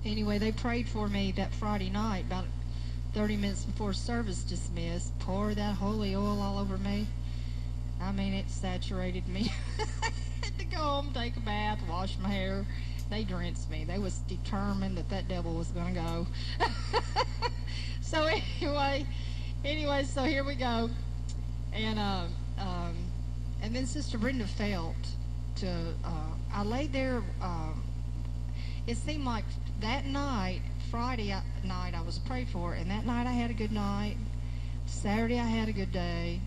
Anyway, they prayed for me that Friday night, about 30 minutes before service dismissed. Poured that holy oil all over me. I mean, it saturated me. I had to go home, take a bath, wash my hair. They drenched me. They was determined that devil was going to go. So anyway, so here we go. And then Sister Brenda felt I laid there. It seemed like that night, Friday night, I was prayed for, and that night I had a good night. Saturday I had a good day.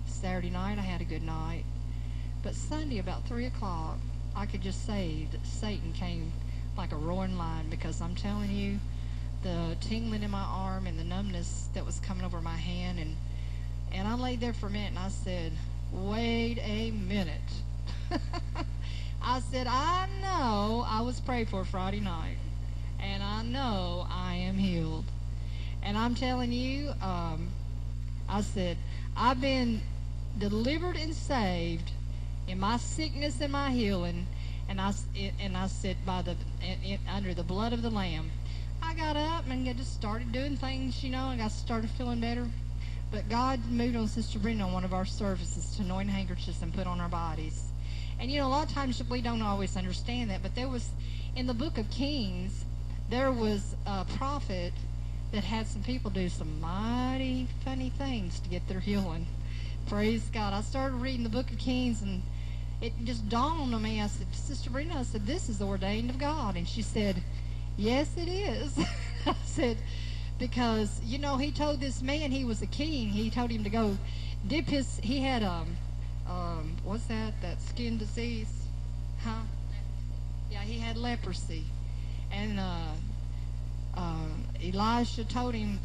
Saturday night I had a good night. But Sunday about 3 o'clock, I could just say that Satan came like a roaring lion, because I'm telling you, the tingling in my arm and the numbness that was coming over my hand, and I laid there for a minute and I said, wait a minute. I said, I know I was prayed for Friday night, and I know I am healed. And I'm telling you, I said, I've been delivered and saved in my sickness and my healing, and I said, under the blood of the Lamb. I got up and just started doing things, and I started feeling better. But God moved on Sister Brenda on one of our services to anoint handkerchiefs and put on our bodies. And a lot of times we don't always understand that, but there was, in the book of Kings, there was a prophet that had some people do some mighty funny things to get their healing. Praise God. I started reading the book of Kings, and it just dawned on me. I said, Sister Brenda, I said, this is ordained of God. And she said, yes, it is. I said, because, he told this man, he was a king, he told him to go dip he had, what's that skin disease? Huh? Yeah, he had leprosy. And Elisha told him,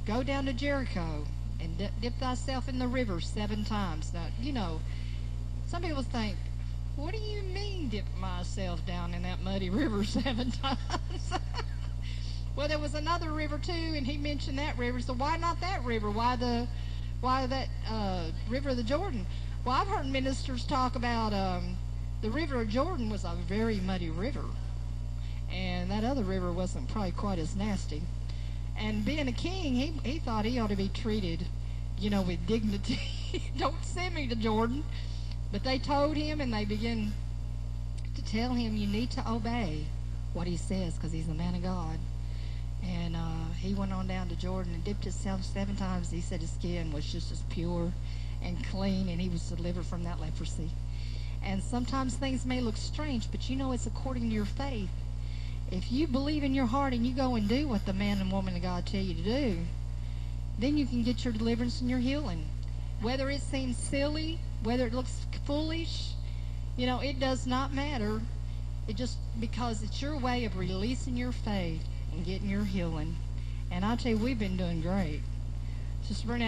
go down to Jericho and dip thyself in the river 7 times. Now, some people think, what do you mean dip myself down in that muddy river 7 times? Well, there was another river too, and he mentioned that river. So why not that river? Why that river of the Jordan? Well, I've heard ministers talk about the river of Jordan was a very muddy river, and that other river wasn't probably quite as nasty. And being a king, he thought he ought to be treated, with dignity. Don't send me to Jordan. But they told him, and they began to tell him, you need to obey what he says, because he's a man of God. And he went on down to Jordan and dipped himself 7 times. He said his skin was just as pure and clean, and he was delivered from that leprosy. And sometimes things may look strange, but it's according to your faith. If you believe in your heart and you go and do what the man and woman of God tell you to do, then you can get your deliverance and your healing. Whether it seems silly, whether it looks foolish, it does not matter. It just, because it's your way of releasing your faith and getting your healing. And I tell you, we've been doing great. Sister Brenda